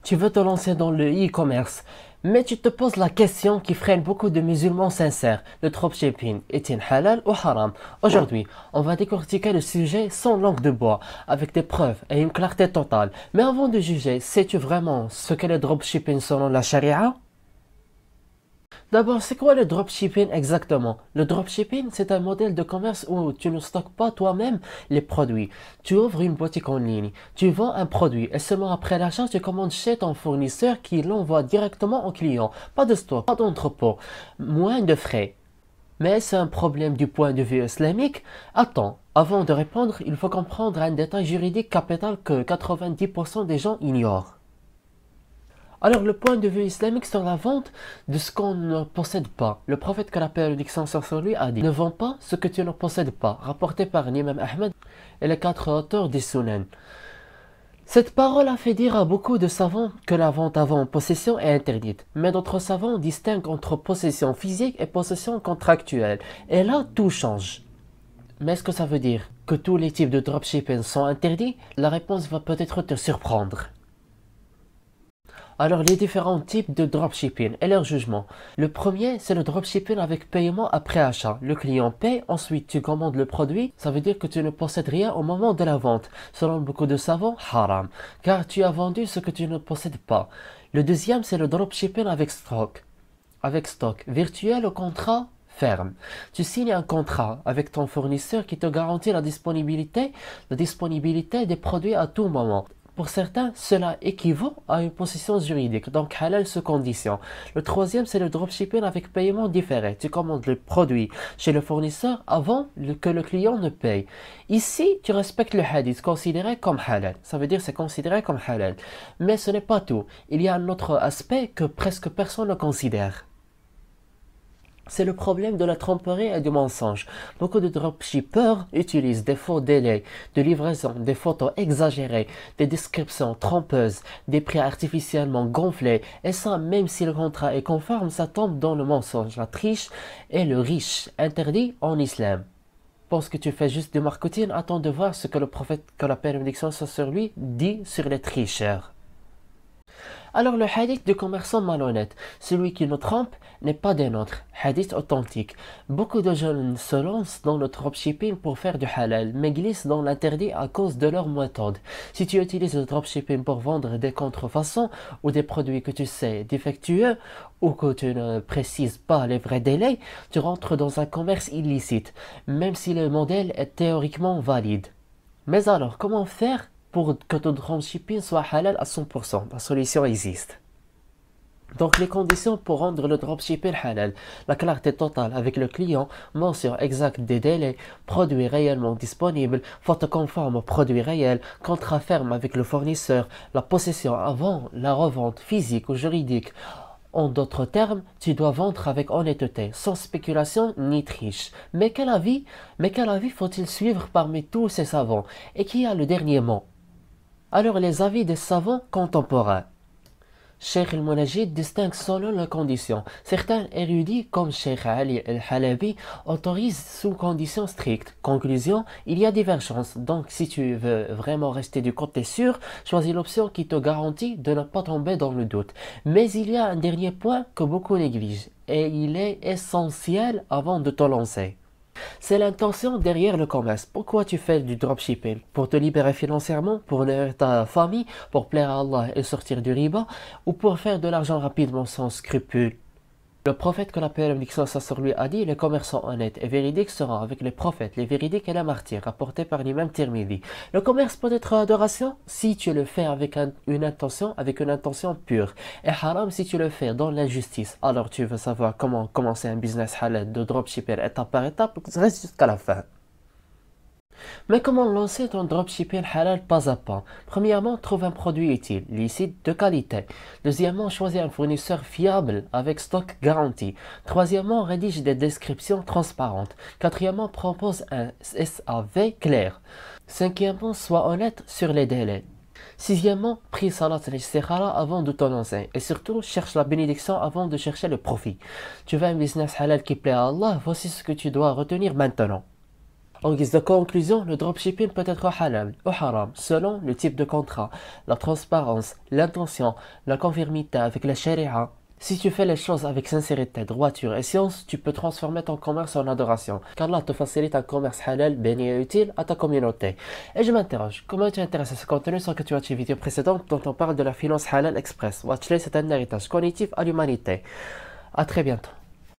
Tu veux te lancer dans le e-commerce, mais tu te poses la question qui freine beaucoup de musulmans sincères. Le dropshipping est-il halal ou haram? Aujourd'hui, on va décortiquer le sujet sans langue de bois, avec des preuves et une clarté totale. Mais avant de juger, sais-tu vraiment ce qu'est le dropshipping selon la charia? D'abord, c'est quoi le dropshipping exactement? Le dropshipping, c'est un modèle de commerce où tu ne stockes pas toi-même les produits. Tu ouvres une boutique en ligne, tu vends un produit et seulement après l'achat, tu commandes chez ton fournisseur qui l'envoie directement au client. Pas de stock, pas d'entrepôt, moins de frais. Mais c'est un problème du point de vue islamique? Attends, avant de répondre, il faut comprendre un détail juridique capital que 90% des gens ignorent. Alors, le point de vue islamique sur la vente de ce qu'on ne possède pas. Le prophète, que la paix et la bénédiction soit sur lui, a dit: ne vends pas ce que tu ne possèdes pas. Rapporté par l'imam Ahmed et les 4 auteurs des Sunan. Cette parole a fait dire à beaucoup de savants que la vente avant possession est interdite. Mais d'autres savants distinguent entre possession physique et possession contractuelle. Et là, tout change. Mais est-ce que ça veut dire que tous les types de dropshipping sont interdits? La réponse va peut-être te surprendre. Alors, les différents types de dropshipping et leur jugement. Le premier, c'est le dropshipping avec paiement après achat. Le client paie, ensuite tu commandes le produit. Ça veut dire que tu ne possèdes rien au moment de la vente. Selon beaucoup de savants, haram, car tu as vendu ce que tu ne possèdes pas. Le deuxième, c'est le dropshipping avec stock. Avec stock, virtuel au contrat ferme. Tu signes un contrat avec ton fournisseur qui te garantit la disponibilité des produits à tout moment. Pour certains, cela équivaut à une possession juridique, donc halal sous condition. Le troisième, c'est le dropshipping avec paiement différé. Tu commandes le produit chez le fournisseur avant que le client ne paye. Ici, tu respectes le hadith, considéré comme halal. Ça veut dire c'est considéré comme halal. Mais ce n'est pas tout. Il y a un autre aspect que presque personne ne considère. C'est le problème de la tromperie et du mensonge. Beaucoup de dropshippers utilisent des faux délais de livraison, des photos exagérées, des descriptions trompeuses, des prix artificiellement gonflés. Et ça, même si le contrat est conforme, ça tombe dans le mensonge, la triche et le riche, interdit en islam. Pense que tu fais juste du marketing, attends de voir ce que le prophète, que la paix et la bénédiction soit sur lui, dit sur les tricheurs. Alors le hadith du commerçant malhonnête, celui qui nous trompe n'est pas des nôtres, hadith authentique. Beaucoup de jeunes se lancent dans le dropshipping pour faire du halal, mais glissent dans l'interdit à cause de leur méthode. Si tu utilises le dropshipping pour vendre des contrefaçons ou des produits que tu sais défectueux ou que tu ne précises pas les vrais délais, tu rentres dans un commerce illicite, même si le modèle est théoriquement valide. Mais alors, comment faire pour que ton dropshipping soit halal à 100%? La solution existe. Donc les conditions pour rendre le dropshipping halal: la clarté totale avec le client, mention exacte des délais, produits réellement disponibles, photo conforme au produit réel, contrat ferme avec le fournisseur, la possession avant la revente physique ou juridique. En d'autres termes, tu dois vendre avec honnêteté, sans spéculation ni triche. Mais quel avis faut-il suivre parmi tous ces savants? Et qui a le dernier mot? Alors les avis des savants contemporains. Cheikh el-Munajid distingue selon les conditions. Certains érudits, comme Cheikh Ali el-Halabi, autorisent sous conditions strictes. Conclusion, il y a divergence. Donc si tu veux vraiment rester du côté sûr, choisis l'option qui te garantit de ne pas tomber dans le doute. Mais il y a un dernier point que beaucoup négligent, et il est essentiel avant de te lancer. C'est l'intention derrière le commerce. Pourquoi tu fais du dropshipping? Pour te libérer financièrement, pour nourrir ta famille, pour plaire à Allah et sortir du riba, ou pour faire de l'argent rapidement sans scrupule? Le prophète, que la paix et la bénédiction soit sur lui, a dit: les commerçants honnêtes et véridiques seront avec les prophètes, les véridiques et les martyrs, rapporté par l'imam Tirmidhi. Le commerce peut être adoration si tu le fais avec une intention pure, et haram si tu le fais dans l'injustice. Alors tu veux savoir comment commencer un business halal de dropshipping étape par étape? Reste jusqu'à la fin. Mais comment lancer ton dropshipping halal pas à pas? Premièrement, trouve un produit utile, licite, de qualité. Deuxièmement, choisis un fournisseur fiable avec stock garanti. Troisièmement, rédige des descriptions transparentes. Quatrièmement, propose un SAV clair. Cinquièmement, sois honnête sur les délais. Sixièmement, prie salat al-istikhara avant de te lancer. Et surtout, cherche la bénédiction avant de chercher le profit. Tu veux un business halal qui plaît à Allah? Voici ce que tu dois retenir maintenant. En guise de conclusion, le dropshipping peut être halal ou haram selon le type de contrat, la transparence, l'intention, la conformité avec la sharia. Si tu fais les choses avec sincérité, droiture et science, tu peux transformer ton commerce en adoration. Qu'Allah te facilite un commerce halal, béni et utile à ta communauté. Et je m'interroge, comment tu intéresses à ce contenu sans que tu aies une vidéo précédente dont on parle de la finance halal express? Watchlist, c'est un héritage cognitif à l'humanité. À très bientôt.